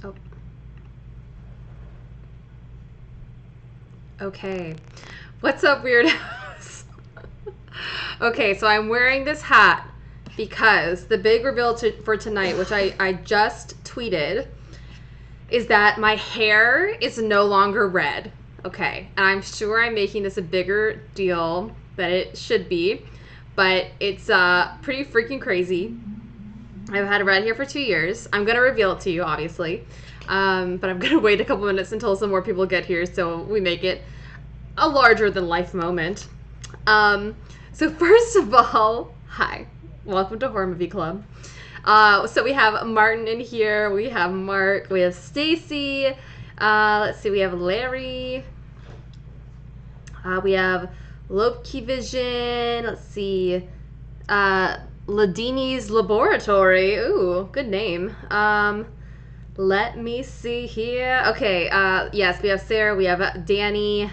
Oh. Okay. What's up, weirdos? Okay, so I'm wearing this hat because the big reveal for tonight, which I just tweeted, is that my hair is no longer red. Okay, and I'm sure I'm making this a bigger deal than it should be, but it's pretty freaking crazy. I've had red hair for 2 years. I'm gonna reveal it to you, obviously, but I'm gonna wait a couple minutes until some more people get here so we make it a larger than life moment. So first of all, hi, welcome to Horror Movie Club. So we have Martin in here, we have Mark, we have Stacy, let's see, we have Larry, we have Loki Vision, let's see, Ladini's Laboratory, ooh, good name. Let me see here. Okay, yes, we have Sarah, we have Danny.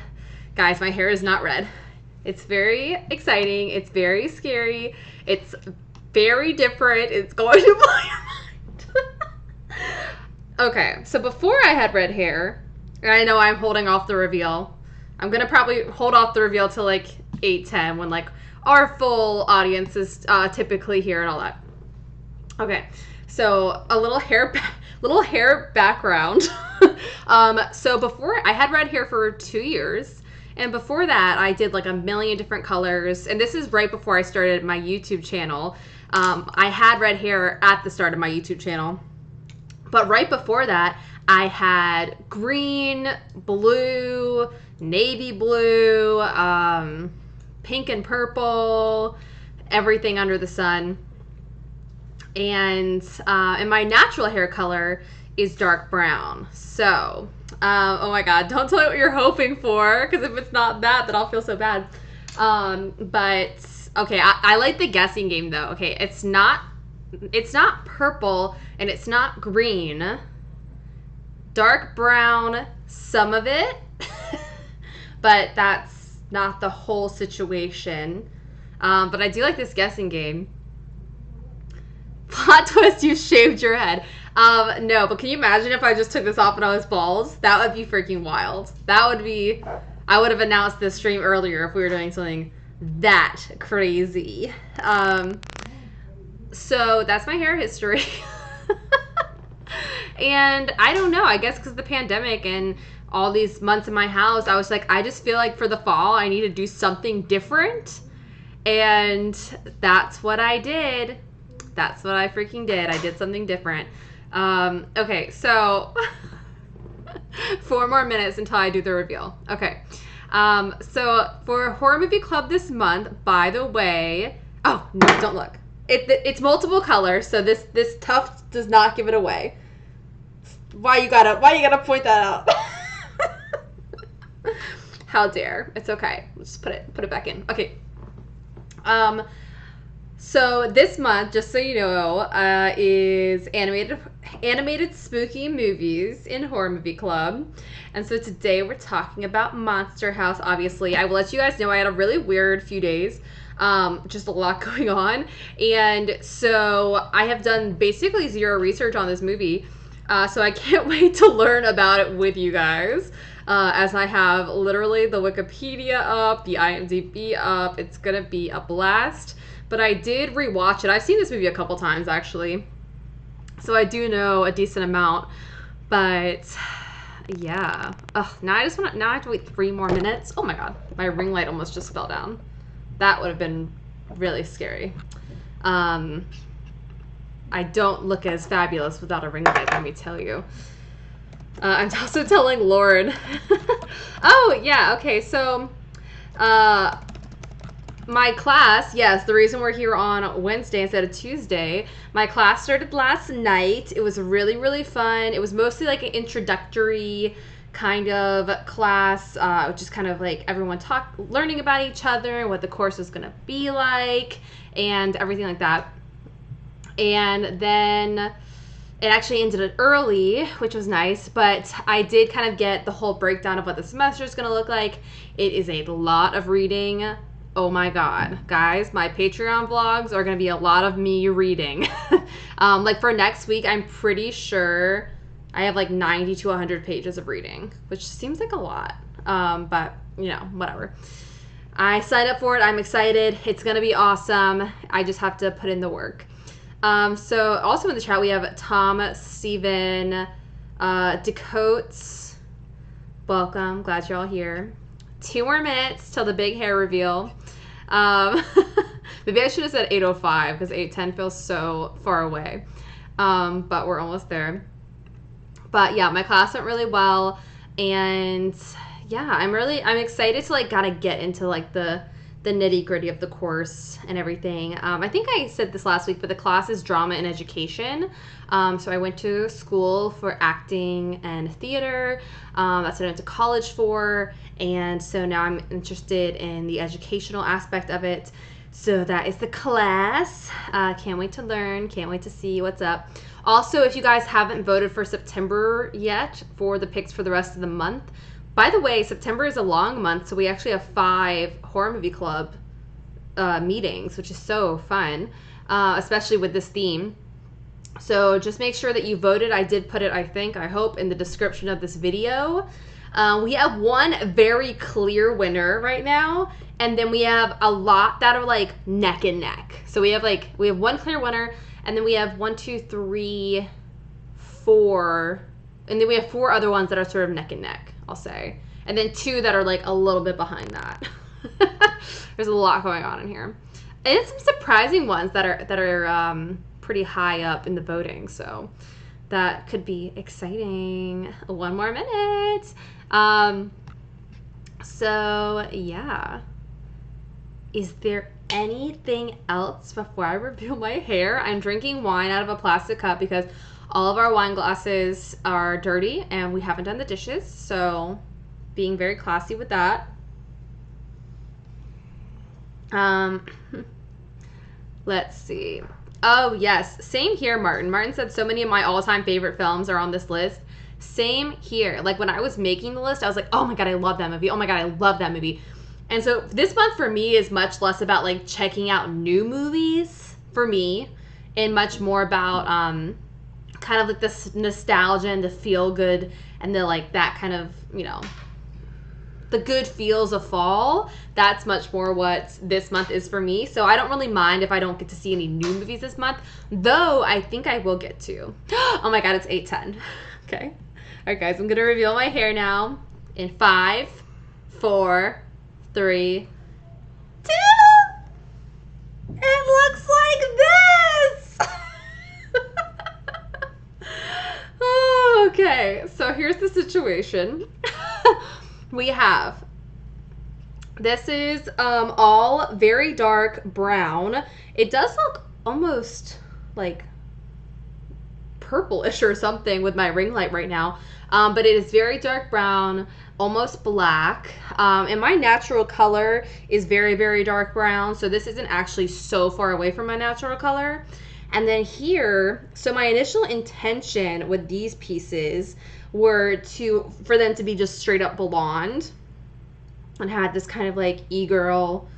Guys, my hair is not red. It's very exciting. It's very scary. It's very different. It's going to blow your mind. Okay, so before I had red hair, and I know I'm holding off the reveal. I'm going to probably hold off the reveal till like 8:10 when like our full audience is typically here and all that. Okay, so a little hair background. So before I had red hair for 2 years. And before that, I did like a million different colors. And this is right before I started my YouTube channel. I had red hair at the start of my YouTube channel. But right before that, I had green, blue, navy blue, pink and purple, everything under the sun. And my natural hair color is dark brown. So... oh my god, don't tell me what you're hoping for, because if it's not that, then I'll feel so bad. But, okay, I like the guessing game, though. Okay, it's not purple, and it's not green. Dark brown, some of it, but that's not the whole situation. But I do like this guessing game. Plot twist, you shaved your head. No, but can you imagine if I just took this off and I was bald? That would be freaking wild. That would be... I would have announced this stream earlier if we were doing something that crazy. So that's my hair history. And I don't know, I guess because of the pandemic and all these months in my house, I was like, I just feel like for the fall, I need to do something different. And that's what I did. That's what I freaking did. I did something different. Okay, so 4 more minutes until I do the reveal. Okay, so for Horror Movie Club this month, by the way, oh no, don't look. It's multiple colors, so this tuft does not give it away. Why you gotta point that out? How dare? It's okay. Let's put it back in. Okay. So this month, just so you know, is animated spooky movies in Horror Movie Club. And so today we're talking about Monster House, obviously. I will let you guys know I had a really weird few days. Just a lot going on. And so I have done basically zero research on this movie. So I can't wait to learn about it with you guys. As I have literally the Wikipedia up, the IMDb up. It's gonna be a blast. But I did rewatch it. I've seen this movie a couple times, actually. So I do know a decent amount. But, yeah. Ugh, now I have to wait 3 more minutes. Oh my god. My ring light almost just fell down. That would have been really scary. I don't look as fabulous without a ring light, let me tell you. I'm also telling Lauren. Oh, yeah, okay, so... my class, yes, the reason we're here on Wednesday instead of Tuesday, my class started last night. It was really, really fun. It was mostly like an introductory kind of class, just kind of like everyone learning about each other, what the course was going to be like, and everything like that. And then it actually ended early, which was nice, but I did kind of get the whole breakdown of what the semester is going to look like. It is a lot of reading. Oh my god, guys, my Patreon vlogs are going to be a lot of me reading. Like for next week, I'm pretty sure I have like 90 to 100 pages of reading, which seems like a lot. But, you know, whatever. I signed up for it. I'm excited. It's going to be awesome. I just have to put in the work. So also in the chat, we have Tom, Steven, Decotes. Welcome. Glad you're all here. 2 more minutes till the big hair reveal. Maybe I should have said 8:05 because 8:10 feels so far away. But we're almost there. But yeah, my class went really well, and yeah, I'm excited to like gotta get into like the nitty-gritty of the course and everything. I think I said this last week, but the class is drama and education. So I went to school for acting and theater. That's what I went to college for, and so now I'm interested in the educational aspect of it. So that is the class. Can't wait to learn. Can't wait to see what's up. Also, if you guys haven't voted for September yet for the picks for the rest of the month, by the way, September is a long month, so we actually have 5 horror movie club meetings, which is so fun, especially with this theme. So just make sure that you voted. I did put it, I hope, in the description of this video. We have one very clear winner right now, and then we have a lot that are like neck and neck. So we have one clear winner, and then we have 1, 2, 3, 4, and then we have 4 other ones that are sort of neck and neck, I'll say. And then 2 that are like a little bit behind that. There's a lot going on in here. And some surprising ones that are pretty high up in the voting, so that could be exciting. 1 more minute. So yeah. Is there anything else before I reveal my hair? I'm drinking wine out of a plastic cup because all of our wine glasses are dirty and we haven't done the dishes, so being very classy with that. Let's see. Oh yes, same here, Martin. Martin said so many of my all-time favorite films are on this list. Same here. Like when I was making the list, I was like, oh my god, I love that movie. Oh my god, I love that movie. And so this month for me is much less about like checking out new movies for me, and much more about kind of like this nostalgia and the feel good and the like that kind of, you know, the good feels of fall. That's much more what this month is for me. So I don't really mind if I don't get to see any new movies this month, though I think I will get to. Oh my god, it's 8:10. Okay. All right, guys, I'm gonna reveal my hair now in 5, 4, 3, 2. It looks like this. Okay, so here's the situation. We have, this is all very dark brown. It does look almost like purplish or something with my ring light right now, but it is very dark brown, almost black, and my natural color is very, very dark brown, so this isn't actually so far away from my natural color. And then here, so my initial intention with these pieces were for them to be just straight up blonde and had this kind of like e-girl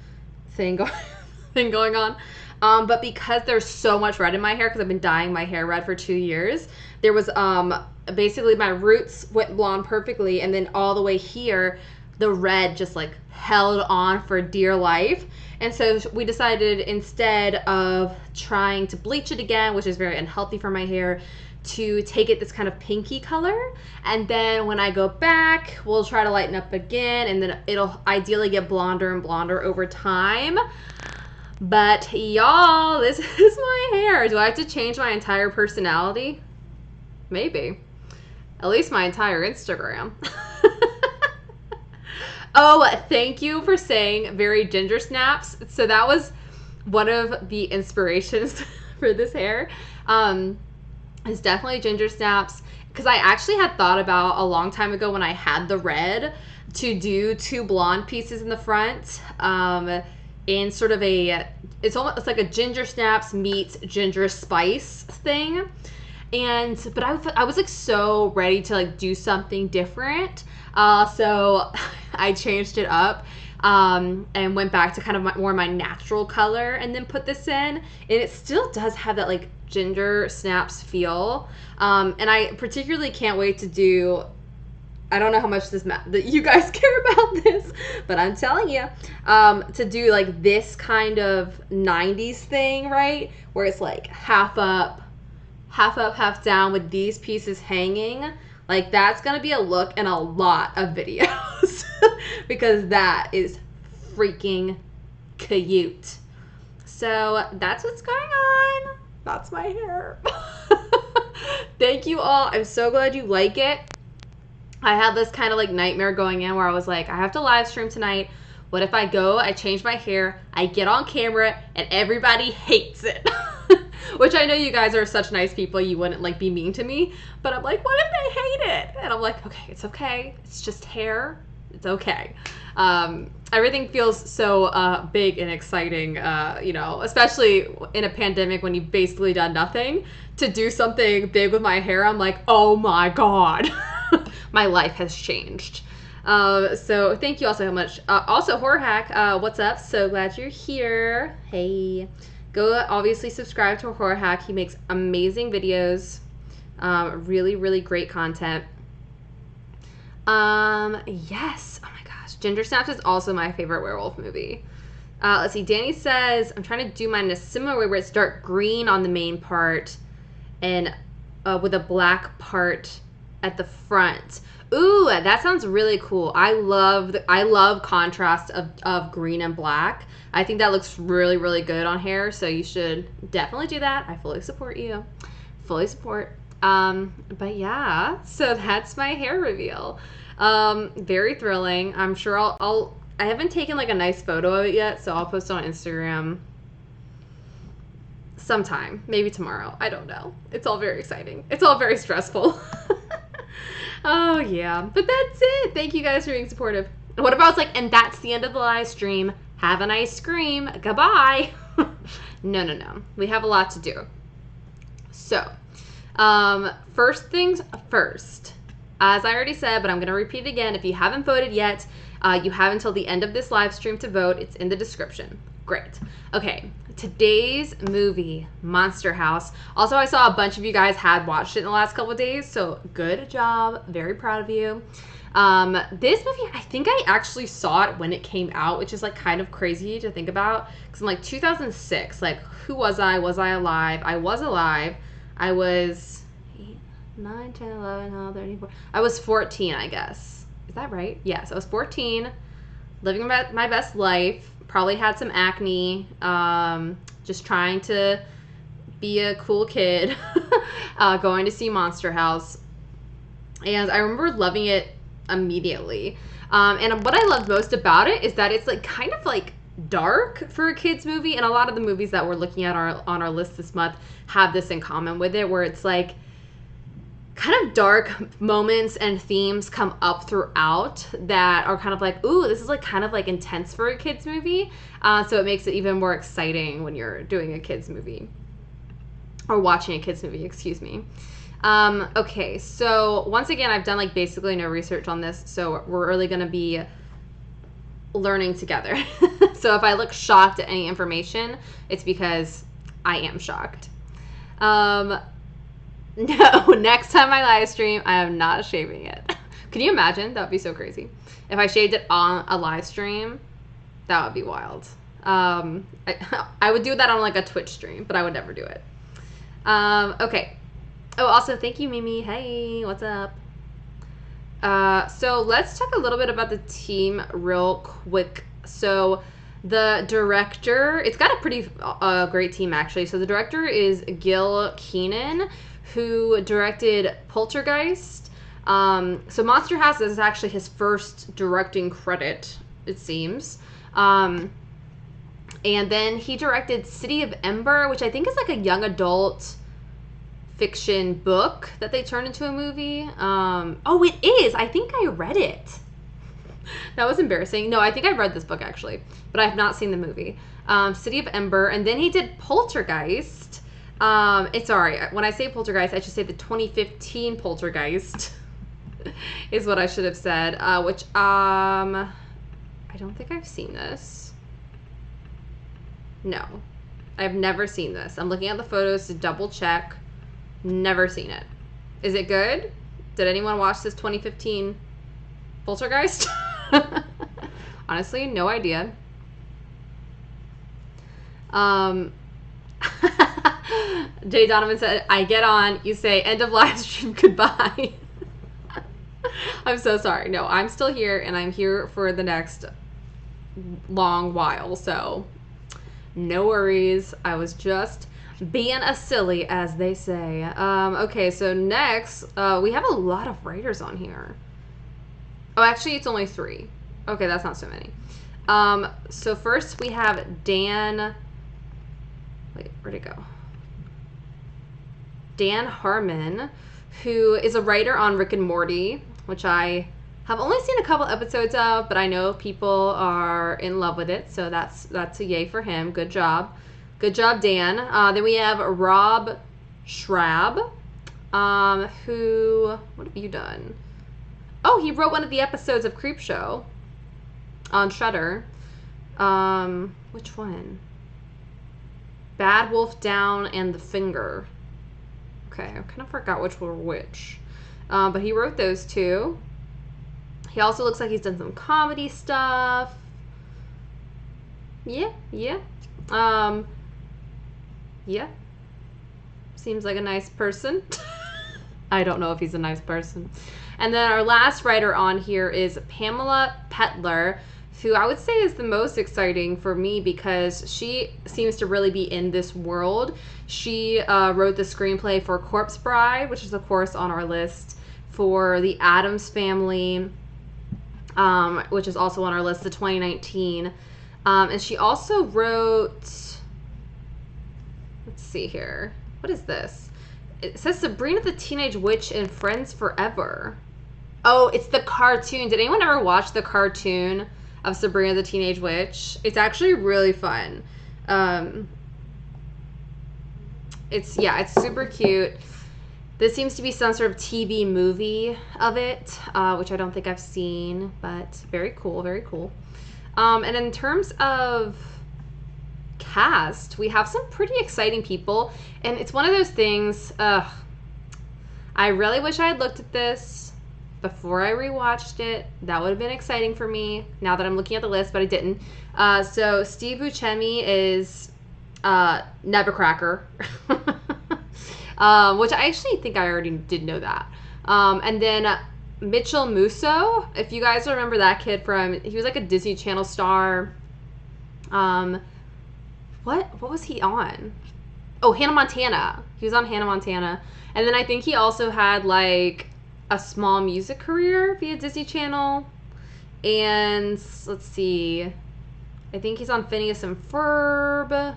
thing going on. But because there's so much red in my hair, because I've been dyeing my hair red for 2 years, there was basically my roots went blonde perfectly, and then all the way here, the red just like held on for dear life. And so we decided, instead of trying to bleach it again, which is very unhealthy for my hair, to take it this kind of pinky color. And then when I go back, we'll try to lighten up again, and then it'll ideally get blonder and blonder over time. But y'all, this is my hair. Do I have to change my entire personality? Maybe. At least my entire Instagram. Oh, thank you for saying very ginger snaps. So that was one of the inspirations for this hair. It's definitely ginger snaps, because I actually had thought about a long time ago, when I had the red, to do 2 blonde pieces in the front, in sort of it's like a ginger snaps meets ginger spice thing. But I was like so ready to like do something different, so I changed it up, and went back to kind of more my natural color, and then put this in, and it still does have that like Ginger Snaps feel. And I particularly can't wait to do, I don't know how much that you guys care about this, but I'm telling you, to do like this kind of 90s thing, right? Where it's like half up, half down with these pieces hanging. Like that's going to be a look in a lot of videos because that is freaking cute. So that's what's going on. That's my hair. Thank you all. I'm so glad you like it. I had this kind of like nightmare going in where I was like, I have to live stream tonight. What if I go, I change my hair, I get on camera, and everybody hates it? Which I know you guys are such nice people, you wouldn't like be mean to me. But I'm like, what if they hate it? And I'm like, okay, it's okay. It's just hair. It's okay. Everything feels so big and exciting, you know, especially in a pandemic when you've basically done nothing. To do something big with my hair, I'm like, oh my God. My life has changed. So thank you all so much. Also, Horror Hack, what's up? So glad you're here. Hey. Go obviously subscribe to Horror Hack. He makes amazing videos. Really, really great content. Yes. Oh my gosh. Ginger Snaps is also my favorite werewolf movie. Let's see. Danny says, I'm trying to do mine in a similar way where it's dark green on the main part and with a black part at the front. Ooh, that sounds really cool. I love contrast of green and black. I think that looks really, really good on hair, so you should definitely do that. I fully support you. Fully support. But yeah, so that's my hair reveal. Very thrilling. I'm sure I haven't taken like a nice photo of it yet, so I'll post it on Instagram sometime, maybe tomorrow. I don't know. It's all very exciting. It's all very stressful. Oh yeah, but that's it. Thank you guys for being supportive. What about like, and that's the end of the live stream. Have an ice cream. Goodbye. No. We have a lot to do. So, first things first. As I already said, but I'm going to repeat it again. If you haven't voted yet, you have until the end of this live stream to vote. It's in the description. Great. Okay, today's movie, Monster House. Also, I saw a bunch of you guys had watched it in the last couple of days, so good job. Very proud of you. This movie, I think I actually saw it when it came out, which is like kind of crazy to think about, because I'm like 2006. Like, who was I? Was I alive? I was alive. I was 8, 9, 10, 11, 12, 13, 14. I was 14, I guess. Is that right? Yes, I was 14, living my best life. Probably had some acne, just trying to be a cool kid, going to see Monster House. And I remember loving it immediately. And what I loved most about it is that it's like kind of like dark for a kid's movie. And a lot of the movies that we're looking at on our list this month have this in common with it, where it's like kind of dark moments and themes come up throughout that are kind of like, ooh, this is like kind of like intense for a kid's movie. So it makes it even more exciting when you're doing a kid's movie or watching a kid's movie, excuse me. Okay, so once again, I've done like basically no research on this, so we're really going to be learning together. So if I look shocked at any information, it's because I am shocked. No, next time I live stream, I am not shaving it. Can you imagine? That would be so crazy. If I shaved it on a live stream, that would be wild. I would do that on like a Twitch stream, but I would never do it. Okay. Oh, also, thank you, Mimi. Hey, what's up? So let's talk a little bit about the team real quick. So the director, it's got a pretty great team, actually. So the director is Gil Keenan, who directed Poltergeist. So Monster House is actually his first directing credit, it seems. And then he directed City of Ember, which I think is like a young adult fiction book that they turned into a movie. Oh, it is. I think I read it. That was embarrassing. No, I think I read this book, actually, but I have not seen the movie. City of Ember. And then he did Poltergeist. It's sorry, when I say Poltergeist, I should say the 2015 Poltergeist is what I should have said, which, I don't think I've seen this. No. I've never seen this. I'm looking at the photos to double check. Never seen it. Is it good? Did anyone watch this 2015 Poltergeist? Honestly, no idea. Jay Donovan said, I get on, you say, end of live stream, goodbye. I'm so sorry. No, I'm still here, and I'm here for the next long while, so no worries. I was just being a silly, as they say. Okay, so next, we have a lot of writers on here. Oh, actually, it's only 3. Okay, that's not so many. So first we have Dan... Wait, where'd it go? Dan Harmon, who is a writer on Rick and Morty, which I have only seen a couple episodes of, but I know people are in love with it, so that's a yay for him. Good job. Good job, Dan. Then we have Rob Schrab, who... What have you done? Oh, he wrote one of the episodes of Creepshow on Shudder. Which one? Bad Wolf Down and The Finger. Okay, I kind of forgot which were which. But he wrote those 2. He also looks like he's done some comedy stuff. Yeah. Yeah. Seems like a nice person. I don't know if he's a nice person. And then our last writer on here is Pamela Petler, who I would say is the most exciting for me because she seems to really be in this world. She wrote the screenplay for Corpse Bride, which is of course on our list, for The Addams Family, which is also on our list, the 2019. And she also wrote, let's see here, what is this? It says Sabrina the Teenage Witch and Friends Forever. Oh, it's the cartoon. Did anyone ever watch the cartoon of Sabrina the Teenage Witch? It's actually really fun. It's super cute. This seems to be some sort of TV movie of it, which I don't think I've seen, but very cool, very cool. And in terms of cast, we have some pretty exciting people, and it's one of those things, I really wish I had looked at this before I rewatched it. That would have been exciting for me now that I'm looking at the list, but I didn't. So Steve Buscemi is Nebuchadnezzar, which I actually think I already did know that. And then Mitchell Musso, if you guys remember that kid he was like a Disney Channel star. What was he on? Oh, Hannah Montana. He was on Hannah Montana. And then I think he also had like a small music career via Disney Channel. And let's see, I think he's on Phineas and Ferb. A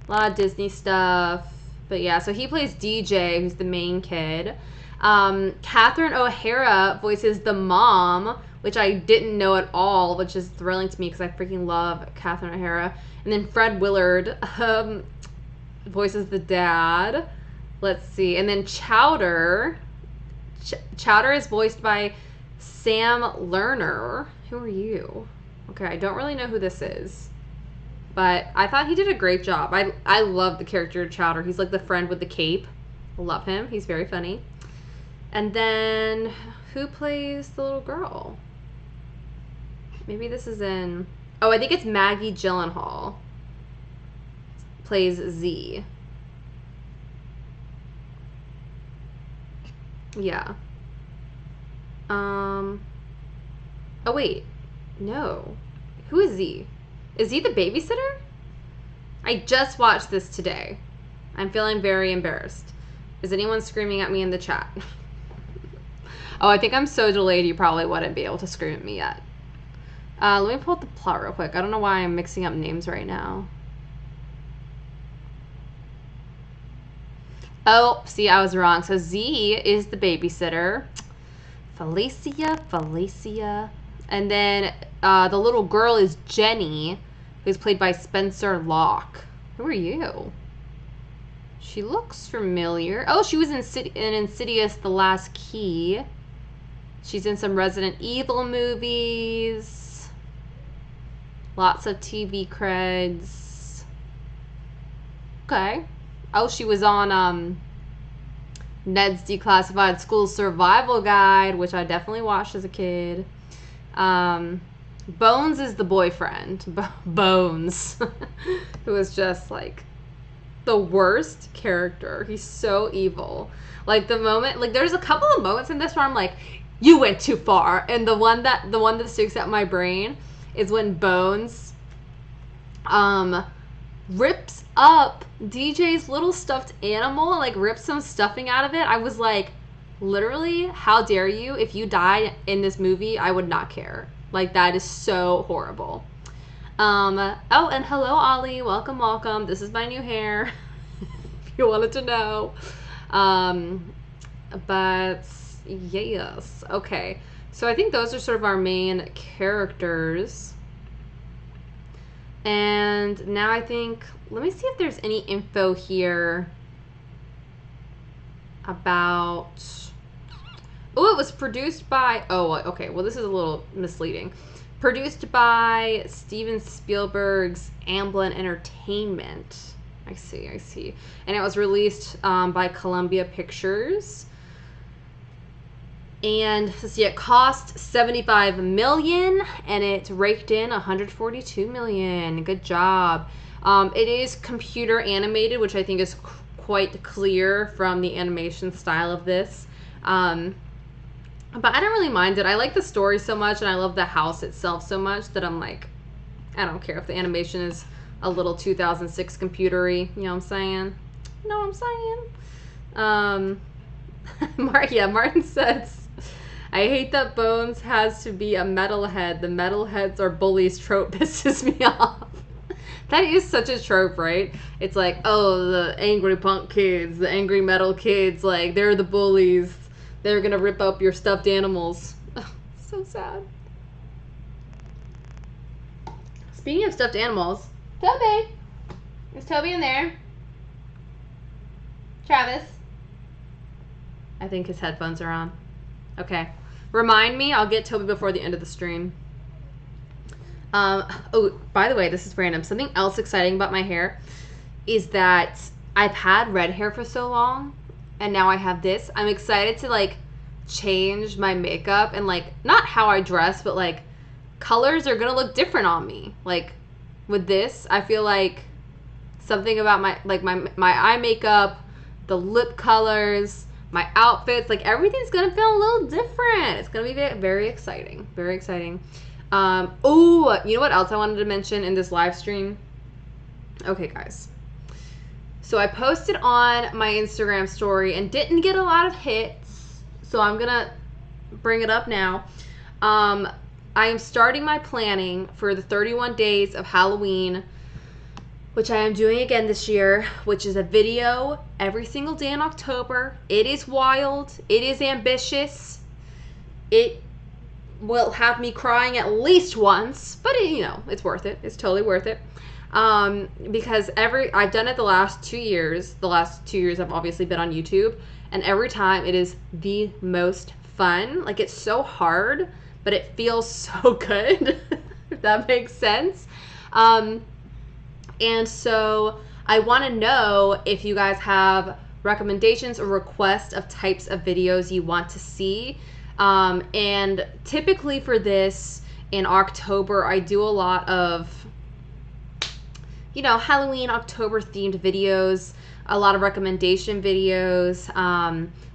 lot of Disney stuff. But yeah, so he plays DJ, who's the main kid. Catherine O'Hara voices the mom, which I didn't know at all, which is thrilling to me because I freaking love Catherine O'Hara. And then Fred Willard voices the dad. Let's see. And then Chowder. Chowder is voiced by Sam Lerner. Who are you? Okay, I don't really know who this is, but I thought he did a great job. I love the character of Chowder. He's like the friend with the cape. Love him. He's very funny. And then who plays the little girl? Maybe this is in... Oh, I think it's Maggie Gyllenhaal. Plays Z. Yeah. Oh, wait. No. Who is Z? Is he the babysitter? I just watched this today. I'm feeling very embarrassed. Is anyone screaming at me in the chat? Oh, I think I'm so delayed you probably wouldn't be able to scream at me yet. Let me pull up the plot real quick. I don't know why I'm mixing up names right now. Oh, see, I was wrong. So Z is the babysitter. Felicia. And then the little girl is Jenny, who's played by Spencer Locke. Who are you? She looks familiar. Oh, she was in Insidious: The Last Key. She's in some Resident Evil movies. Lots of TV creds. Okay. Oh, she was on Ned's Declassified School Survival Guide, which I definitely watched as a kid. Bones is the boyfriend. Bones. Who is just like the worst character. He's so evil. Like the moment, like there's a couple of moments in this where I'm like, you went too far. And the one that sticks out in my brain is when Bones rips up DJ's little stuffed animal, like rips some stuffing out of it. I was like, literally, how dare you? If you died in this movie, I would not care. Like, that is so horrible. Oh, and hello, Ollie. Welcome, welcome. This is my new hair. If you wanted to know. But yes. Okay. So I think those are sort of our main characters. And now I think, let me see if there's any info here about, oh, it was produced by, oh, okay, well, this is a little misleading. Produced by Steven Spielberg's Amblin Entertainment. I see. And it was released by Columbia Pictures. And let's see, it cost $75 million and it raked in $142 million. Good job. It is computer animated, which I think is quite clear from the animation style of this. But I don't really mind it. I like the story so much and I love the house itself so much that I'm like, I don't care if the animation is a little 2006 computery. You know what I'm saying? You know what I'm saying? Yeah, Martin says, I hate that Bones has to be a metalhead. The metalheads are bullies trope pisses me off. That is such a trope, right? It's like, oh, the angry punk kids, the angry metal kids, like, they're the bullies. They're gonna rip up your stuffed animals. Oh, so sad. Speaking of stuffed animals, Toby! Is Toby in there? Travis? I think his headphones are on. Okay. Remind me, I'll get Toby before the end of the stream. Oh, by the way, this is random. Something else exciting about my hair is that I've had red hair for so long, and now I have this. I'm excited to, like, change my makeup and, like, not how I dress, but, like, colors are gonna look different on me. Like, with this, I feel like something about my eye makeup, the lip colors, my outfits, like everything's gonna feel a little different. It's gonna be very exciting. Very exciting. Oh, you know what else I wanted to mention in this live stream? Okay, guys. So I posted on my Instagram story and didn't get a lot of hits, so I'm gonna bring it up now. I am starting my planning for the 31 days of Halloween, which I am doing again this year, which is a video every single day in October. It is wild. It is ambitious. It will have me crying at least once, but it, you know, it's worth it. It's totally worth it. Because I've done it the last 2 years. The last 2 years I've obviously been on YouTube, and every time it is the most fun. Like, it's so hard, but it feels so good, if that makes sense. And so I want to know if you guys have recommendations or requests of types of videos you want to see. And typically for this in October, I do a lot of, you know, Halloween, October themed videos, a lot of recommendation videos.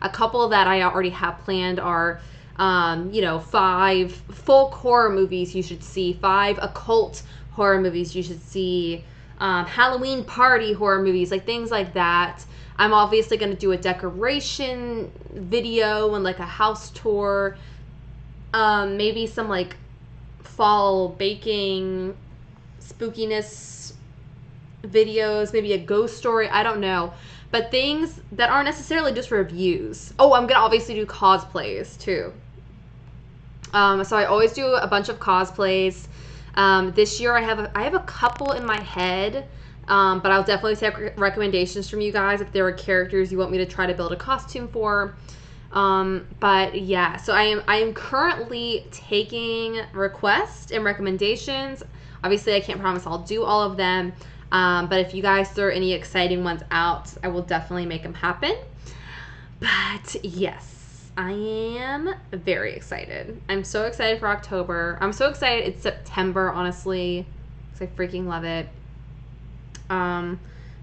A couple that I already have planned are, you know, 5 folk horror movies you should see, 5 occult horror movies you should see, Halloween party horror movies, like things like that. I'm obviously going to do a decoration video and like a house tour, maybe some like fall baking spookiness videos, maybe a ghost story, I don't know, but things that aren't necessarily just reviews. Oh, I'm gonna obviously do cosplays too. So I always do a bunch of cosplays. This year I have a couple in my head, but I'll definitely take recommendations from you guys if there are characters you want me to try to build a costume for. But yeah, so I am currently taking requests and recommendations. Obviously I can't promise I'll do all of them. But if you guys throw any exciting ones out, I will definitely make them happen. But yes, I am very excited. I'm so excited for October. I'm so excited it's September, honestly, because I freaking love it.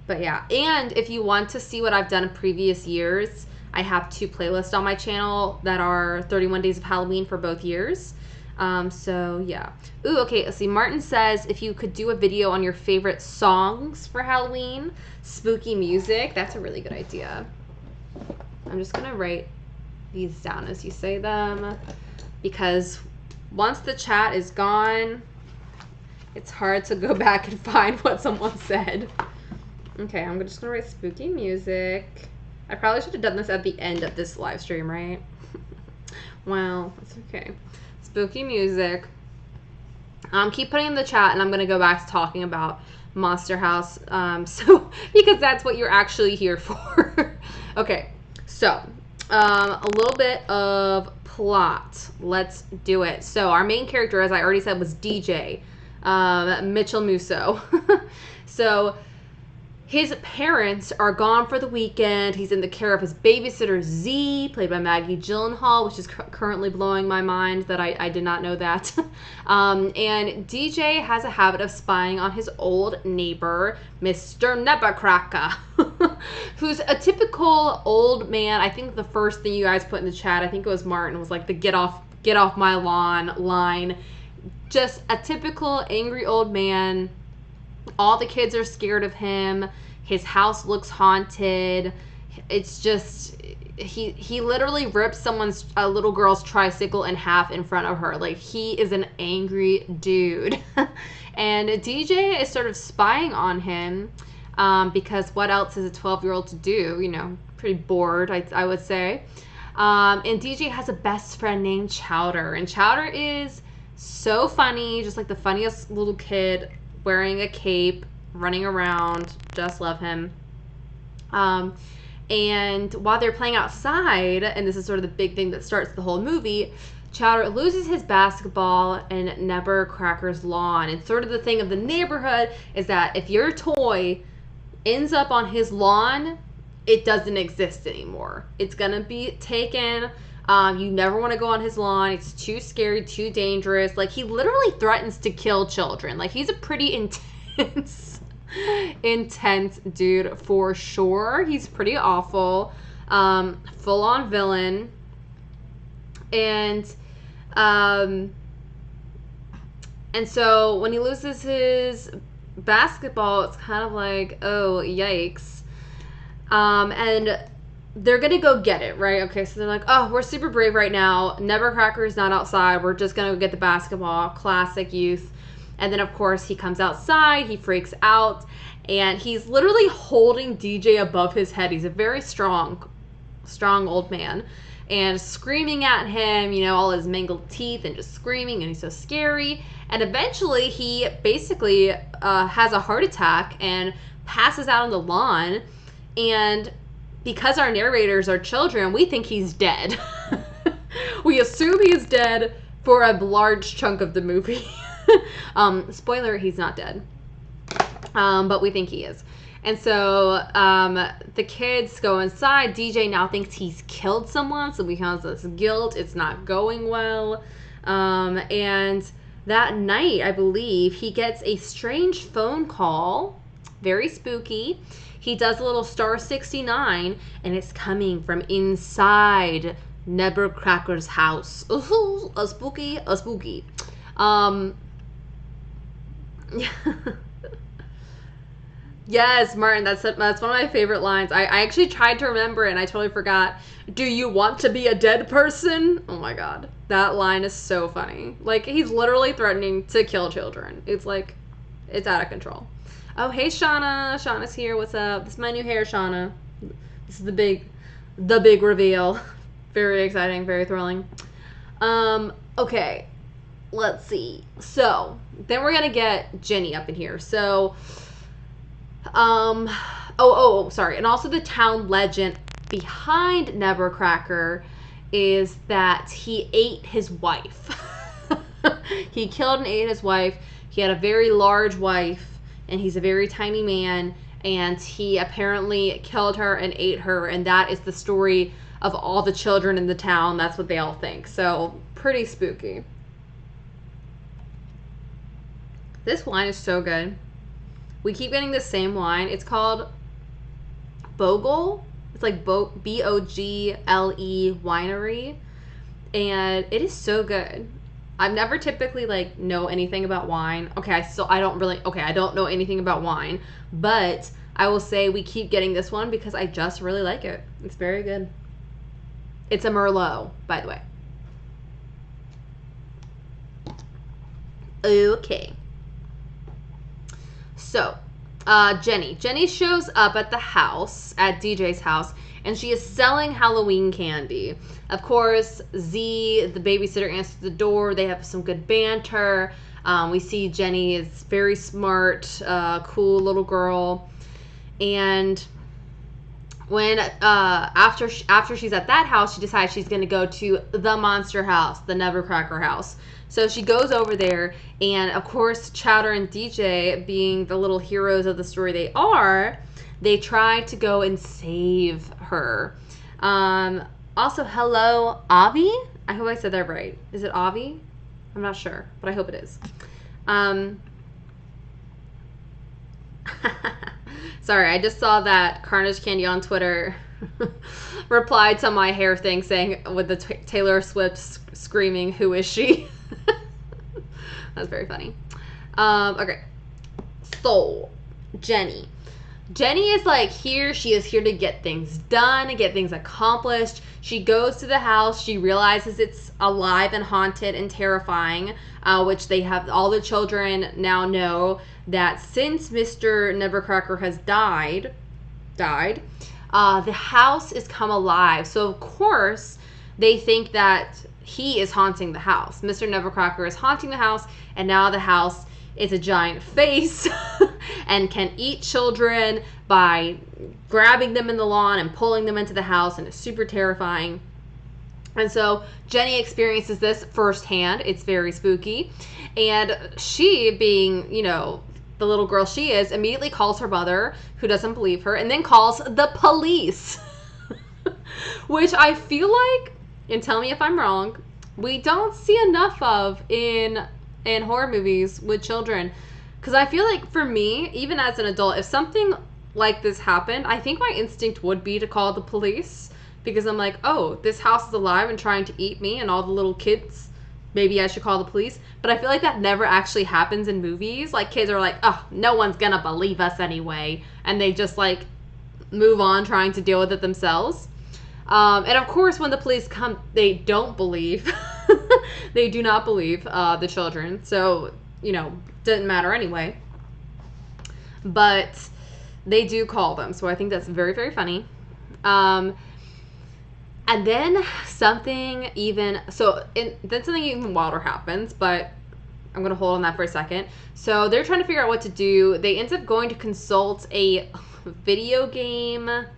But yeah, and if you want to see what I've done in previous years, I have 2 playlists on my channel that are 31 Days of Halloween for both years. So yeah. Ooh, okay, let's see. Martin says if you could do a video on your favorite songs for Halloween, spooky music, that's a really good idea. I'm just gonna write these down as you say them, because once the chat is gone, it's hard to go back and find what someone said. Okay, I'm just gonna write spooky music. I probably should have done this at the end of this live stream, right? Well, that's okay. Spooky music. Keep putting in the chat, and I'm gonna go back to talking about Monster House. So because that's what you're actually here for. Okay, so a little bit of plot. Let's do it. So our main character, as I already said, was DJ. Mitchell Musso. So his parents are gone for the weekend. He's in the care of his babysitter Z, played by Maggie Gyllenhaal, which is currently blowing my mind that I did not know that. And DJ has a habit of spying on his old neighbor, Mr. Nebuchadnezzar, who's a typical old man. I think the first thing you guys put in the chat, I think it was Martin, was like the get off my lawn line. Just a typical angry old man. All the kids are scared of him. His house looks haunted. It's just, he literally rips a little girl's tricycle in half in front of her. Like, he is an angry dude. And DJ is sort of spying on him because what else is a 12-year-old to do? You know, pretty bored, I would say. And DJ has a best friend named Chowder. And Chowder is so funny, just like the funniest little kid, wearing a cape, running around. Just love him. And while they're playing outside, and this is sort of the big thing that starts the whole movie, Chowder loses his basketball in Nebuchadnezzar's lawn. And sort of the thing of the neighborhood is that if your toy ends up on his lawn, it doesn't exist anymore. It's gonna be taken. You never want to go on his lawn. It's too scary, too dangerous. Like, he literally threatens to kill children. Like, he's a pretty intense dude for sure. He's pretty awful. Full-on villain. And so when he loses his basketball, it's kind of like, oh, yikes. And they're gonna go get it, right? Okay, so they're like, oh, we're super brave right now. Nebuchadnezzar's not outside. We're just gonna go get the basketball. Classic youth. And then, of course, he comes outside. He freaks out. And he's literally holding DJ above his head. He's a very strong old man. And screaming at him, you know, all his mangled teeth and just screaming. And he's so scary. And eventually, he basically has a heart attack and passes out on the lawn. And because our narrators are children, we think he's dead. We assume he's dead for a large chunk of the movie. Spoiler, he's not dead. But we think he is. And so the kids go inside. DJ now thinks he's killed someone, so he has this guilt. It's not going well. And that night, I believe, he gets a strange phone call. Very spooky. He does a little star 69, and it's coming from inside Nebuchadnezzar's house. Ooh, a spooky. Yes, Martin, that's one of my favorite lines. I actually tried to remember it, and I totally forgot. Do you want to be a dead person? Oh my god. That line is so funny. Like, he's literally threatening to kill children. It's like, it's out of control. Oh, hey, Shauna. Shauna's here. What's up? This is my new hair, Shauna. This is the big reveal. Very exciting. Very thrilling. Okay. Let's see. So, then we're going to get Jenny up in here. So, sorry. And also the town legend behind Nebuchadnezzar is that he ate his wife. He killed and ate his wife. He had a very large wife. and he's a very tiny man, and he apparently killed her and ate her, and that is the story of all the children in the town. That's what they all think. So pretty spooky. This wine is so good. We keep getting the same wine. It's called Bogle. It's like Bogle Winery, and it is so good. I've never typically like know anything about wine. Okay, I don't know anything about wine, but I will say we keep getting this one because I just really like it. It's very good. It's a Merlot, by the way. Okay. So, Jenny shows up at the house, at DJ's house, and she is selling Halloween candy. Of course, Z, the babysitter, answers the door. They have some good banter. We see Jenny is very smart, cool little girl. And when after she's at that house, she decides she's going to go to the monster house, the Nevercracker house. So she goes over there, and of course, Chowder and DJ, being the little heroes of the story they are, they try to go and save her. Also, hello, Avi? I hope I said that right. Is it Avi? I'm not sure, but I hope it is. Sorry, I just saw that Carnage Candy on Twitter replied to my hair thing saying, with the Taylor Swift screaming, "Who is she?" That's very funny. Okay. So, Jenny. Jenny is like here. She is here to get things done, get things accomplished. She goes to the house. She realizes it's alive and haunted and terrifying, which they have, all the children now know that since Mr. Nevercracker has died, the house is come alive. So, of course, they think that he is haunting the house. Mr. Nevercracker is haunting the house, and now the house is a giant face and can eat children by grabbing them in the lawn and pulling them into the house, and it's super terrifying. And so Jenny experiences this firsthand. It's very spooky. And she, being, you know, the little girl she is, immediately calls her mother, who doesn't believe her, and then calls the police. Which I feel like, and tell me if I'm wrong, we don't see enough of in horror movies with children. Because I feel like for me, even as an adult, if something like this happened, I think my instinct would be to call the police. Because I'm like, oh, this house is alive and trying to eat me and all the little kids. Maybe I should call the police. But I feel like that never actually happens in movies. Like, kids are like, oh, no one's gonna believe us anyway. And they just, like, move on trying to deal with it themselves. And of course, when the police come, they don't believe. They do not believe the children. So, you know, didn't matter anyway. But they do call them. So I think that's very, very funny. And then something even wilder happens, but I'm going to hold on that for a second. So they're trying to figure out what to do. They end up going to consult a video gamer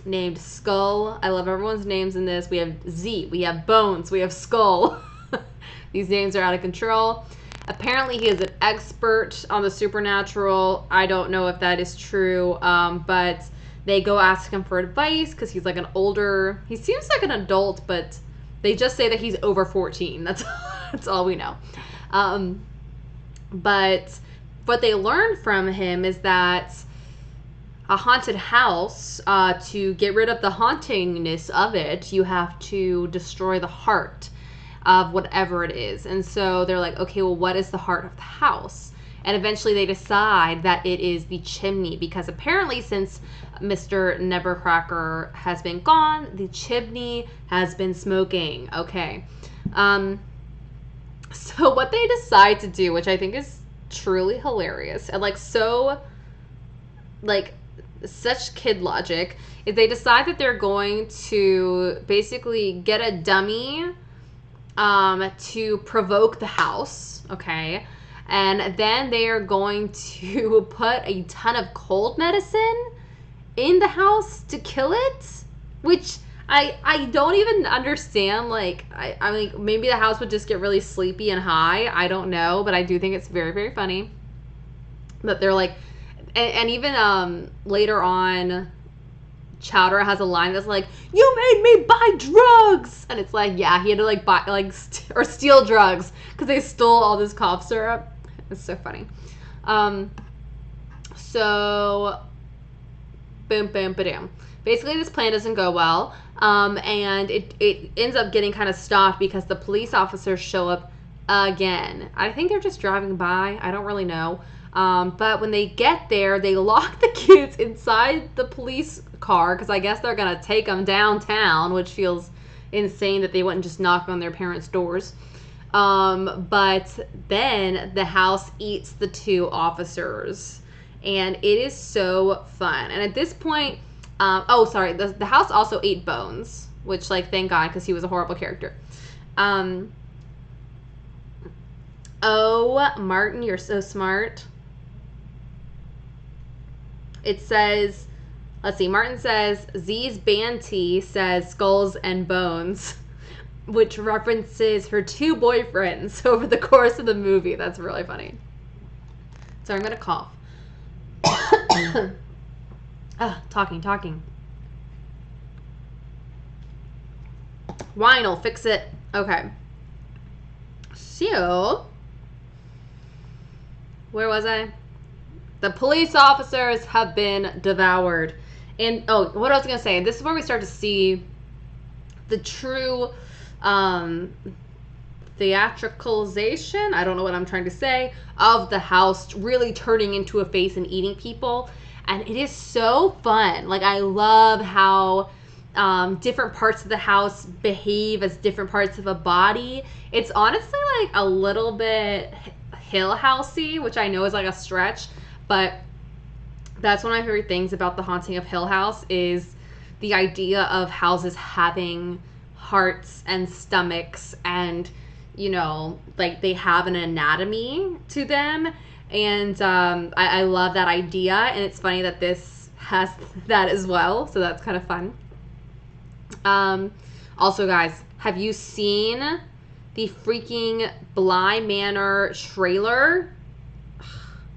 named Skull. I love everyone's names in this. We have Z, we have Bones, we have Skull. These names are out of control. Apparently he is an expert on the supernatural. I don't know if that is true, but they go ask him for advice because he's like he seems like an adult, but they just say that he's over 14. That's all we know. But what they learned from him is that a haunted house, to get rid of the hauntingness of it, you have to destroy the heart of whatever it is. And so they're like, okay, well, what is the heart of the house? And eventually they decide that it is the chimney, because apparently since Mr. Nevercracker has been gone, the chimney has been smoking. Okay. So what they decide to do, which I think is truly hilarious and such kid logic, is they decide that they're going to basically get a dummy to provoke the house, okay? And then they are going to put a ton of cold medicine in the house to kill it, which I don't even understand. I mean, maybe the house would just get really sleepy and high. I don't know, but I do think it's very, very funny. That they're like, and even later on, Chowder has a line that's like, "You made me buy drugs," and it's like, yeah, he had to like buy or steal drugs because they stole all this cough syrup. It's so funny. So boom, boom, ba-dam. Basically, this plan doesn't go well, and it ends up getting kind of stopped because the police officers show up again. I think they're just driving by. I don't really know. But when they get there, they lock the kids inside the police car because I guess they're going to take them downtown, which feels insane that they wouldn't just knock on their parents' doors. But then the house eats the 2 officers, and it is so fun. And at this point, the house also ate Bones, which, like, thank God, because he was a horrible character. Oh, Martin, you're so smart. It says, let's see, Martin says, Z's Banty says skulls and bones, which references her 2 boyfriends over the course of the movie. That's really funny. So I'm going to cough. Talking. Wine will fix it. Okay. So, where was I? The police officers have been devoured. And, what I was going to say, this is where we start to see the true theatricalization, I don't know what I'm trying to say, of the house really turning into a face and eating people. And it is so fun. Like, I love how different parts of the house behave as different parts of a body. It's honestly like a little bit Hill Housey, which I know is like a stretch, but that's one of my favorite things about The Haunting of Hill House is the idea of houses having hearts and stomachs and, you know, like they have an anatomy to them. And I love that idea. And it's funny that this has that as well. So that's kind of fun. Also, guys, have you seen the freaking Bly Manor trailer?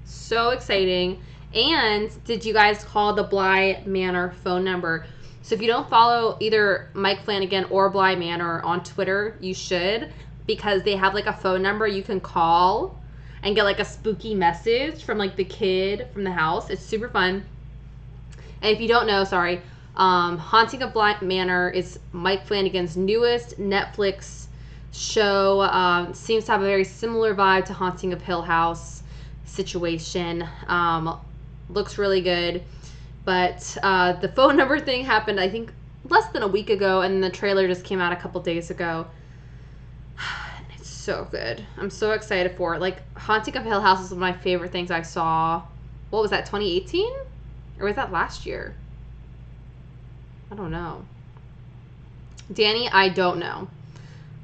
So exciting. And did you guys call the Bly Manor phone number? So if you don't follow either Mike Flanagan or Bly Manor on Twitter, you should, because they have like a phone number you can call and get like a spooky message from like the kid from the house. It's super fun. And if you don't know, sorry, Haunting of Bly Manor is Mike Flanagan's newest Netflix show. Seems to have a very similar vibe to Haunting of Hill House situation. Looks really good. But the phone number thing happened, I think, less than a week ago, and the trailer just came out a couple days ago. It's so good. I'm so excited for it. Like, Haunting of Hill House is one of my favorite things I saw. What was that, 2018? Or was that last year? I don't know. Danny, I don't know.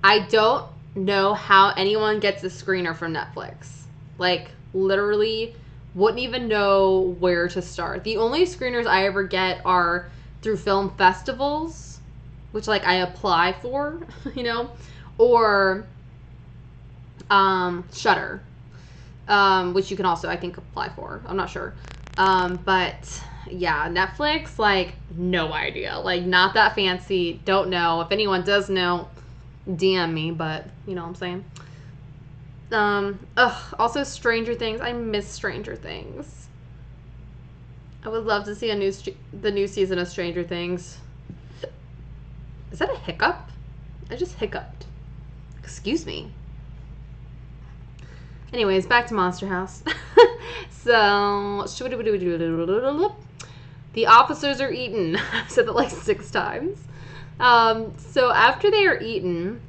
I don't know how anyone gets a screener from Netflix. Like, literally wouldn't even know where to start. The only screeners I ever get are through film festivals, which like I apply for, you know, or Shudder, which you can also I think apply for. I'm not sure, but yeah, Netflix, like no idea, like not that fancy. Don't know. If anyone does know, DM me. But you know what I'm saying. Also Stranger Things. I miss Stranger Things. I would love to see the new season of Stranger Things. Is that a hiccup? I just hiccuped. Excuse me. Anyways, back to Monster House. So, the officers are eaten. I've said that like 6 times. So after they are eaten,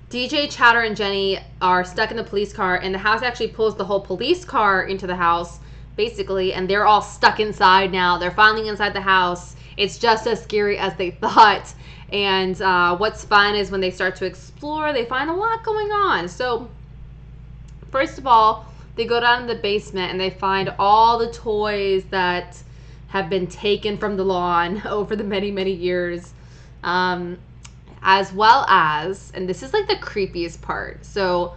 DJ, Chowder, and Jenny are stuck in the police car, and the house actually pulls the whole police car into the house, basically, and they're all stuck inside now. They're finally inside the house. It's just as scary as they thought. And what's fun is when they start to explore, they find a lot going on. So, first of all, they go down in the basement, and they find all the toys that have been taken from the lawn over the many, many years. As well as, and this is like the creepiest part. So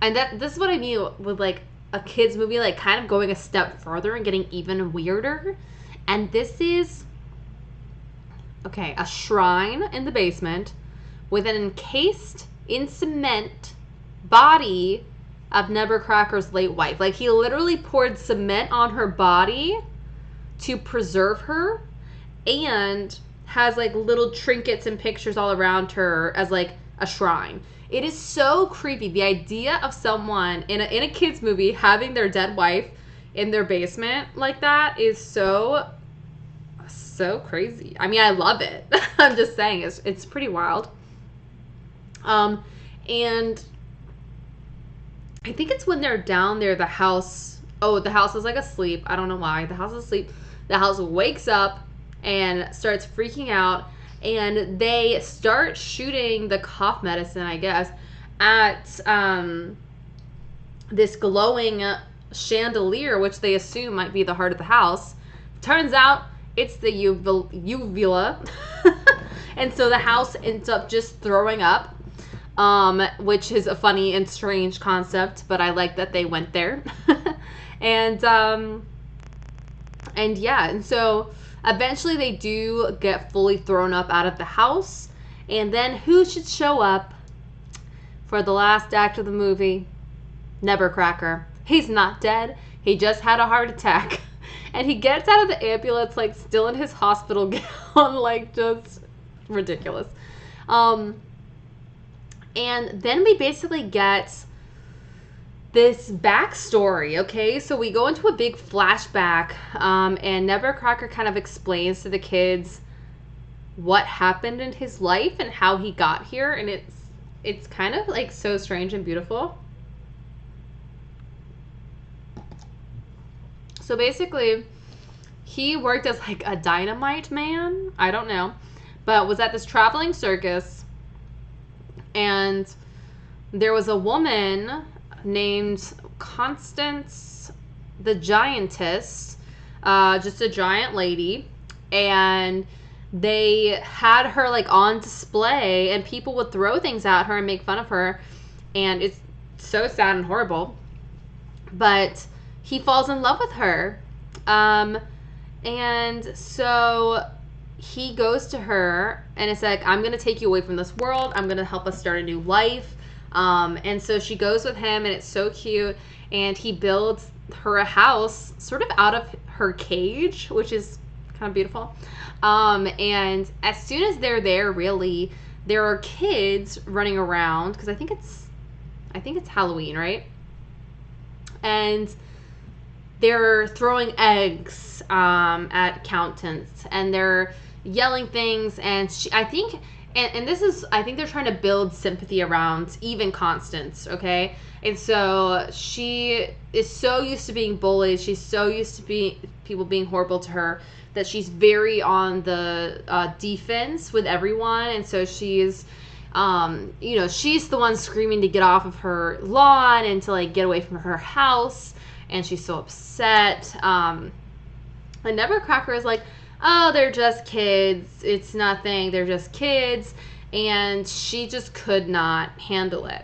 And this is what I mean with like a kids movie, like kind of going a step further and getting even weirder. And this is okay, a shrine in the basement with an encased in cement body of Nevercracker's late wife. Like he literally poured cement on her body to preserve her, and has like little trinkets and pictures all around her as like a shrine. It is so creepy. The idea of someone in a kids movie having their dead wife in their basement like that is so crazy. I mean, I love it. I'm just saying, it's pretty wild. And I think it's when they're down there, the house is like asleep. I don't know why. The house is asleep. The house wakes up and starts freaking out, and they start shooting the cough medicine, I guess, at this glowing chandelier, which they assume might be the heart of the house. Turns out it's the uvula. And so the house ends up just throwing up, which is a funny and strange concept, but I like that they went there. And yeah, and so eventually they do get fully thrown up out of the house. And then who should show up for the last act of the movie? Nevercracker. He's not dead. He just had a heart attack. And he gets out of the ambulance, like, still in his hospital gown, like, just ridiculous. And then we basically get this backstory, okay? So we go into a big flashback, and Nevercracker kind of explains to the kids what happened in his life and how he got here, and it's kind of, like, so strange and beautiful. So basically, he worked as like a dynamite man, I don't know, but was at this traveling circus, and there was a woman named Constance the Giantess, just a giant lady, and they had her like on display, and people would throw things at her and make fun of her, and it's so sad and horrible. But he falls in love with her. And so he goes to her and it's like, I'm going to take you away from this world. I'm going to help us start a new life. And so she goes with him, and it's so cute. And he builds her a house sort of out of her cage, which is kind of beautiful. And as soon as they're there, really, there are kids running around, because I think it's Halloween, right? And they're throwing eggs at accountants, and they're yelling things, and I think they're trying to build sympathy around even Constance, okay? And so she is so used to being bullied, she's so used to people being horrible to her, that she's very on the defense with everyone, and so she's she's the one screaming to get off of her lawn and to like get away from her house, and she's so upset. And Nevercracker is like, oh, they're just kids. It's nothing. They're just kids. And she just could not handle it.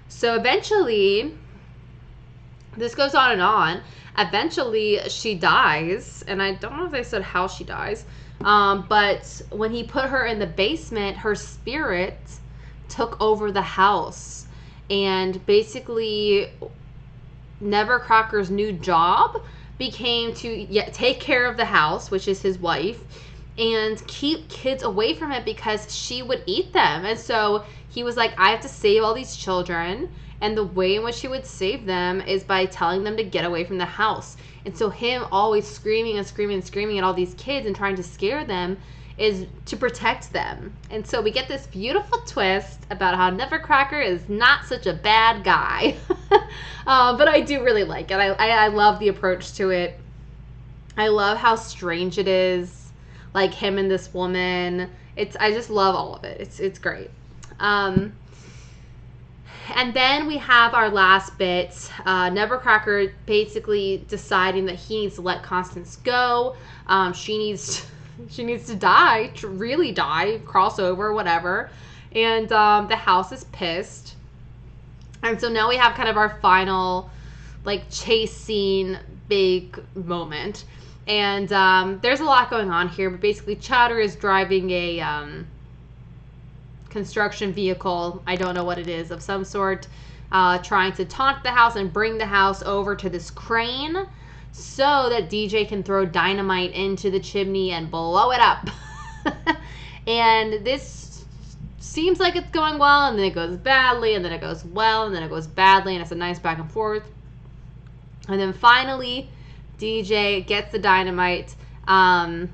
So eventually, this goes on and on. Eventually, she dies. And I don't know if they said how she dies. But when he put her in the basement, her spirit took over the house. And basically, Nevercracker's new job became to take care of the house, which is his wife, and keep kids away from it because she would eat them. And so he was like, I have to save all these children, and the way in which he would save them is by telling them to get away from the house. And so him always screaming and screaming and screaming at all these kids and trying to scare them is to protect them. And so we get this beautiful twist about how Nevercracker is not such a bad guy. But I do really like it. I love the approach to it. I love how strange it is, like him and this woman. I just love all of it. It's great. And then we have our last bit. Nevercracker basically deciding that he needs to let Constance go. She needs to die, to really die, cross over, whatever. And the house is pissed. And so now we have kind of our final, like, chase scene, big moment. And there's a lot going on here, but basically Chowder is driving a construction vehicle, I don't know what it is, of some sort, trying to taunt the house and bring the house over to this crane so that DJ can throw dynamite into the chimney and blow it up. And this seems like it's going well, and then it goes badly, and then it goes well, and then it goes badly, and it's a nice back and forth. And then finally, DJ gets the dynamite that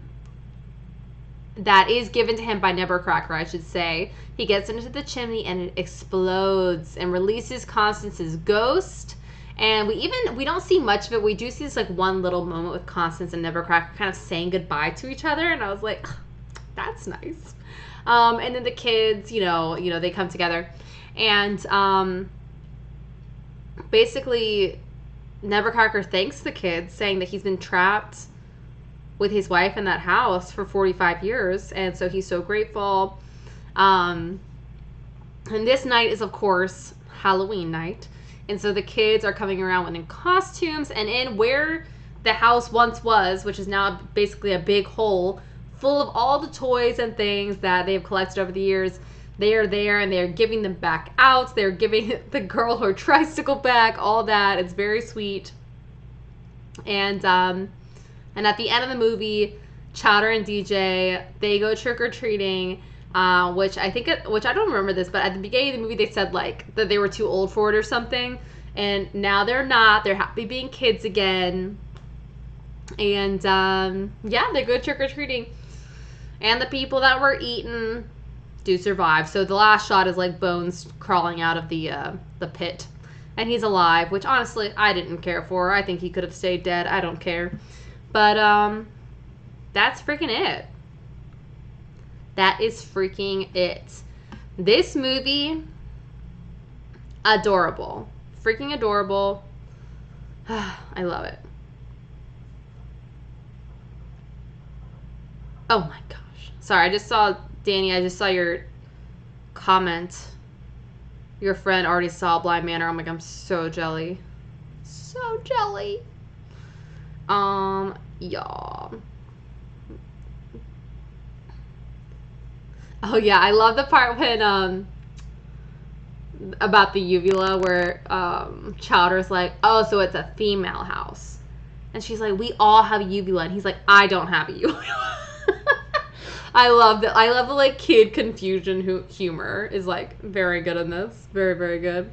is given to him by Nevercracker, I should say. He gets into the chimney and it explodes and releases Constance's ghost. And we don't see much of it. We do see this like one little moment with Constance and Nevercracker kind of saying goodbye to each other, and I was like, that's nice. And then the kids, you know, they come together, and basically Nevercracker thanks the kids, saying that he's been trapped with his wife in that house for 45 years, and so he's so grateful. And this night is, of course, Halloween night, and so the kids are coming around in costumes, and in where the house once was, which is now basically a big hole full of all the toys and things that they've collected over the years, they are there, and they're giving them back out. They're giving the girl her tricycle back, all that. It's very sweet. And at the end of the movie, Chowder and DJ, they go trick-or-treating, which I don't remember this, but at the beginning of the movie they said like that they were too old for it or something, and now they're not. They're happy being kids again. And yeah, they go trick-or-treating, and the people that were eaten do survive. So the last shot is like Bones crawling out of the pit, and he's alive, which honestly I didn't care for. I think he could have stayed dead. I don't care. But that's freaking it. That is freaking it. This movie, adorable. Freaking adorable. I love it. Oh my gosh. Sorry, Danny, I just saw your comment. Your friend already saw Blind Manor. I'm like, I'm so jelly. So jelly. Yeah. Oh yeah, I love the part when about the uvula where Chowder's like, oh, so it's a female house, and she's like, we all have a uvula, and he's like, I don't have a uvula. I love that. I love the like kid confusion humor is like very good in this. Very, very good.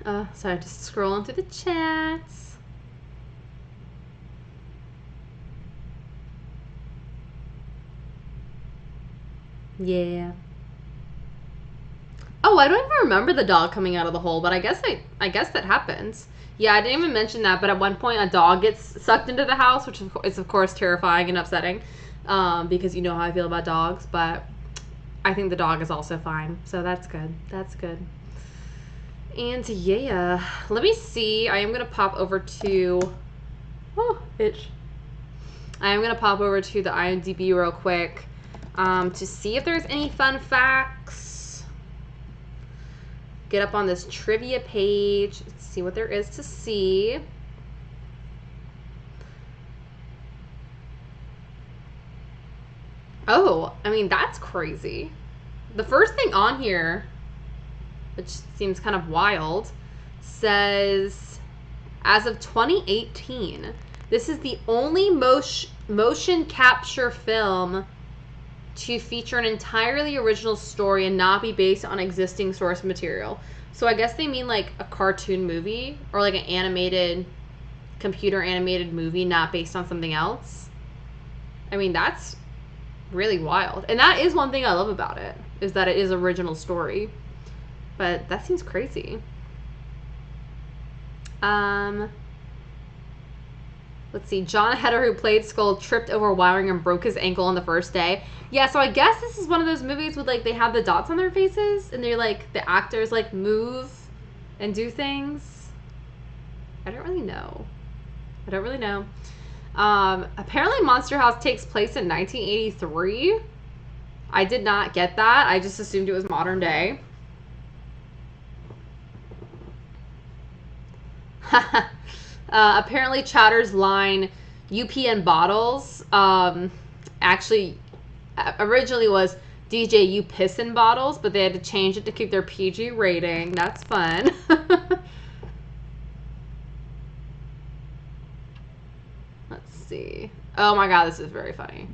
Sorry, just scrolling through the chats. Yeah. Oh, I don't even remember the dog coming out of the hole, but I guess that happens. Yeah, I didn't even mention that, but at one point a dog gets sucked into the house, which is of course terrifying and upsetting, because you know how I feel about dogs, but I think the dog is also fine, so that's good. That's good. And yeah, let me see. I am going to pop over to, itch. I am going to pop over to the IMDb real quick to see if there's any fun facts. Get up on this trivia page, see what there is to see. Oh, I mean, that's crazy. The first thing on here, which seems kind of wild, says, as of 2018, this is the only motion capture film to feature an entirely original story and not be based on existing source material. So I guess they mean like a cartoon movie or like an computer animated movie not based on something else. I mean, that's really wild. And that is one thing I love about it, is that it is original story. But that seems crazy. Let's see. John Heder, who played Skull, tripped over wiring and broke his ankle on the first day. Yeah, so I guess this is one of those movies with, like, they have the dots on their faces, and they're, like, the actors, like, move and do things. I don't really know. Apparently Monster House takes place in 1983. I did not get that. I just assumed it was modern day. Apparently Chowder's line, UPN bottles, actually originally was DJ, you piss in bottles, but they had to change it to keep their PG rating. That's fun. Let's see. Oh my god, this is very funny.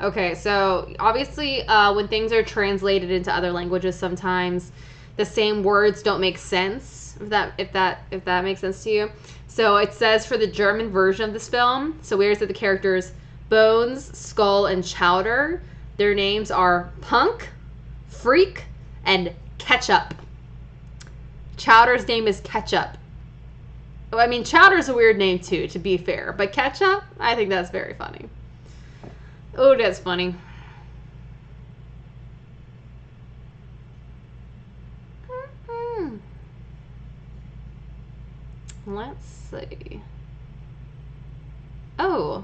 Okay, so obviously when things are translated into other languages, sometimes the same words don't make sense. If that makes sense to you. So it says for the German version of this film, so where's the characters Bones, Skull, and Chowder? Their names are Punk, Freak, and Ketchup. Chowder's name is Ketchup. I mean, Chowder's a weird name too, to be fair. But Ketchup, I think that's very funny. Oh, that's funny. Let's see. Oh.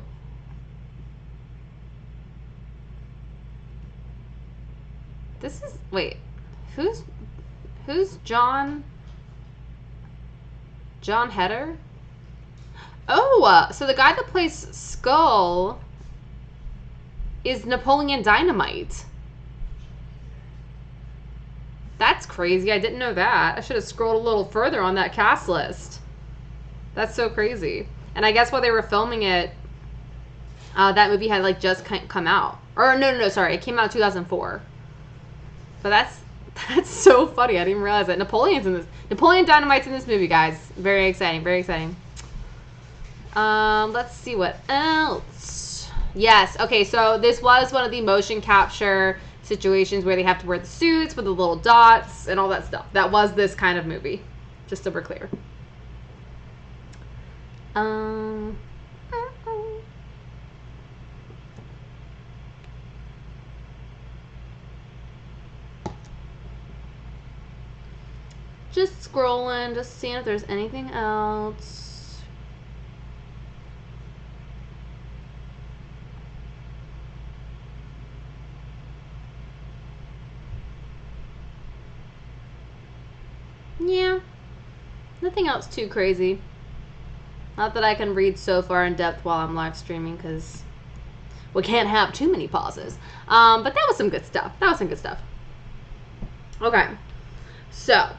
This is, wait, who's John Heder? Oh, so the guy that plays Skull is Napoleon Dynamite. That's crazy. I didn't know that. I should have scrolled a little further on that cast list. That's so crazy. And I guess while they were filming it, that movie had like just come out. Or no, sorry, it came out in 2004. But that's so funny. I didn't even realize that. Napoleon's in this. Napoleon Dynamite's in this movie, guys. Very exciting. Very exciting. Let's see what else. Yes. Okay. So this was one of the motion capture situations where they have to wear the suits with the little dots and all that stuff. That was this kind of movie. Just so we're clear. Just scrolling, just seeing if there's anything else. Yeah, nothing else too crazy. Not that I can read so far in depth while I'm live streaming because we can't have too many pauses. But that was some good stuff. Okay, so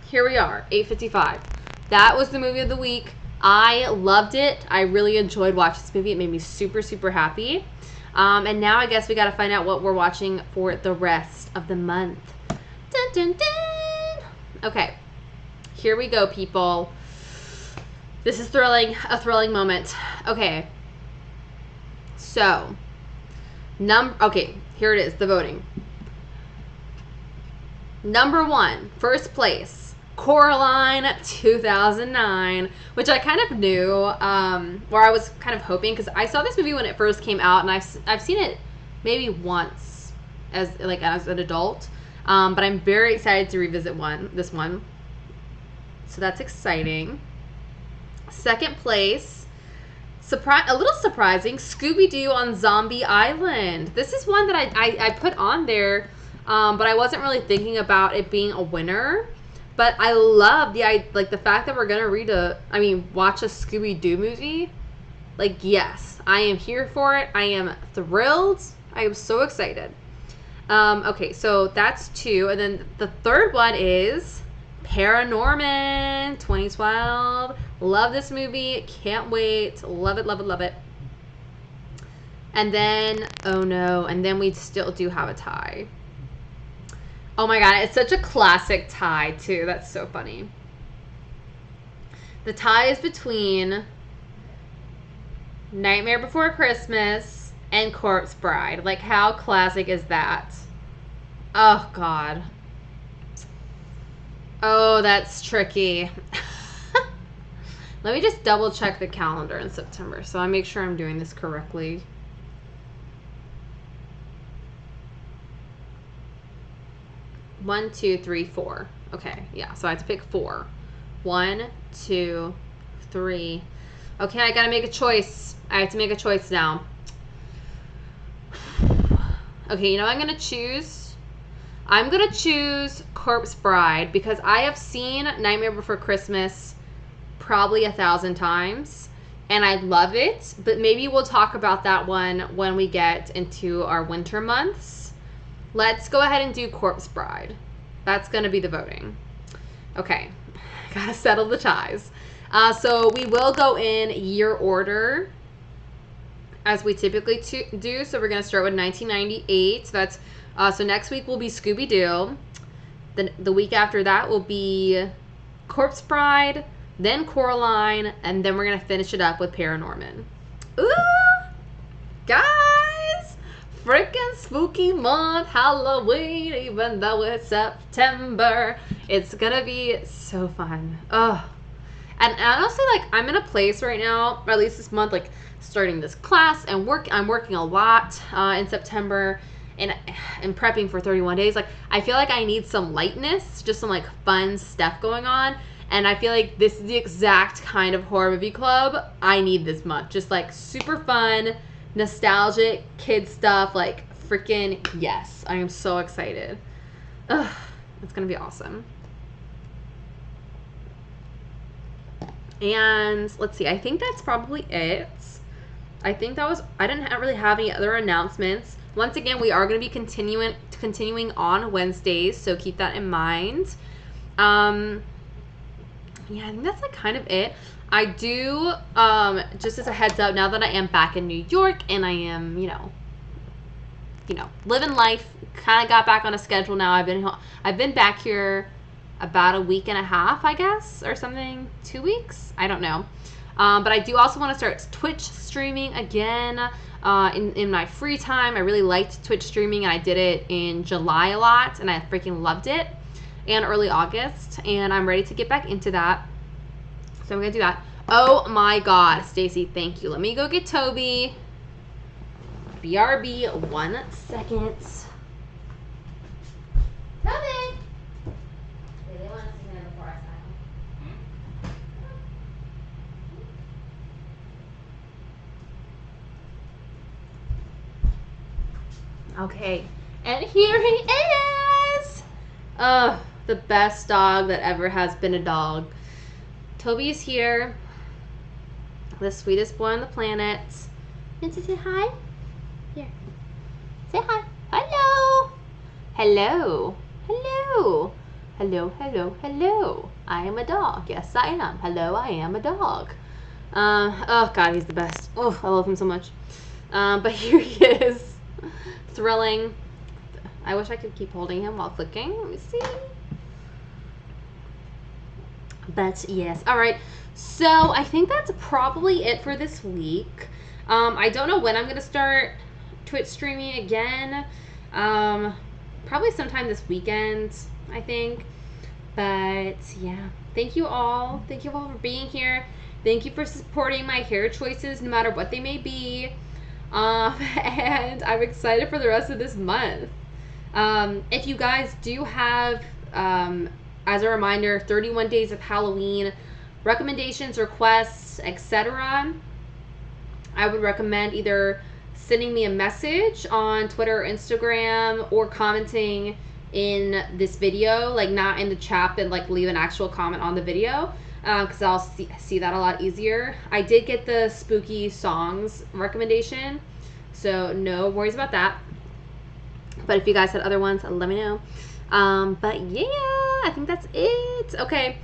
here we are, 8:55. That was the movie of the week. I loved it. I really enjoyed watching this movie. It made me super, super happy. And now I guess we got to find out what we're watching for the rest of the month. Dun, dun, dun. Okay, here we go, people. This is a thrilling moment. Okay. So, okay, here it is, the voting. Number 1, first place, Coraline 2009, which I kind of knew, or I was kind of hoping, because I saw this movie when it first came out, and I've seen it maybe once as an adult, but I'm very excited to revisit this one. So that's exciting. Second place, a little surprising, Scooby-Doo on Zombie Island. This is one that I put on there, but I wasn't really thinking about it being a winner. But I love the fact that we're gonna watch a Scooby-Doo movie. Like, yes, I am here for it. I am thrilled. I am so excited. Okay, so that's 2, and then the third one is Paranorman 2012. Love this movie. Can't wait. Love it, love it, love it. And then, oh no, and then we still do have a tie. Oh my god, it's such a classic tie too. That's so funny. The tie is between Nightmare Before Christmas and Corpse Bride. Like, how classic is that? Oh god. Oh, that's tricky. Let me just double check the calendar in September so I make sure I'm doing this correctly. One, 2, 3, 4. Okay, yeah, so I have to pick 4. 1, 2, 3. Okay, I gotta make a choice. I have to make a choice now. Okay, you know what I'm gonna choose? I'm gonna choose Corpse Bride because I have seen Nightmare Before Christmas probably 1,000 times and I love it, but maybe we'll talk about that one when we get into our winter months. Let's go ahead and do Corpse Bride. That's gonna be the voting. Okay, gotta settle the ties. So we will go in year order as we typically do. So we're gonna start with 1998. So that's so next week will be Scooby-Doo. Then the week after that will be Corpse Bride, then Coraline, and then we're gonna finish it up with Paranorman. Ooh, guys, freaking spooky month, Halloween, even though it's September. It's gonna be so fun. Oh, and honestly, like, I'm in a place right now, or at least this month, like starting this class and I'm working a lot in September and prepping for 31 days. Like, I feel like I need some lightness, just some like fun stuff going on. And I feel like this is the exact kind of horror movie club I need this month. Just like super fun, nostalgic, kid stuff. Like, freaking yes. I am so excited. Ugh, it's going to be awesome. And let's see. I think that's probably it. I think that was, I didn't really have any other announcements. Once again, we are going to be continuing on Wednesdays, so keep that in mind. Yeah, I think that's like kind of it. I do, just as a heads up, now that I am back in New York and I am, you know, living life, kind of got back on a schedule now. I've been back here about a week and a half, I guess, or something, 2 weeks. I don't know. But I do also want to start Twitch streaming again in my free time. I really liked Twitch streaming, and I did it in July a lot, and I freaking loved it, and early August, and I'm ready to get back into that. So I'm going to do that. Oh my God, Stacy, thank you. Let me go get Toby. BRB, 1 second. Toby! They want to see me before I sign. Okay, and here he is! The best dog that ever has been a dog. Toby is here. The sweetest boy on the planet. Want to say hi? Here. Say hi. Hello! Hello. Hello. Hello, hello, hello. I am a dog. Yes, I am. Hello, I am a dog. Oh, God, he's the best. Oh, I love him so much. But here he is. Thrilling. I wish I could keep holding him while clicking. Let me see. But yes. All right. So I think that's probably it for this week. I don't know when I'm going to start Twitch streaming again. Probably sometime this weekend, I think. But yeah. Thank you all. Thank you all for being here. Thank you for supporting my hair choices, no matter what they may be. And I'm excited for the rest of this month. If you guys do have, as a reminder, 31 days of Halloween recommendations, requests, etc., I would recommend either sending me a message on Twitter or Instagram, or commenting in this video, like not in the chat, but like leave an actual comment on the video, because I'll see that a lot easier. I did get the spooky songs recommendation, so no worries about that. But if you guys had other ones, let me know. But yeah, I think that's it. Okay.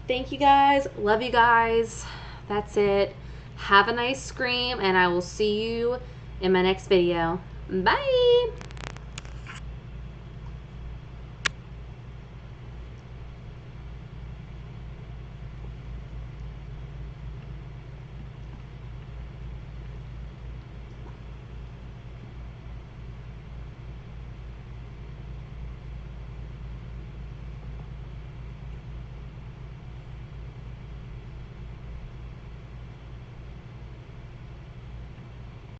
Thank you guys. Love you guys. That's it. Have a nice scream, and I will see you in my next video. Bye.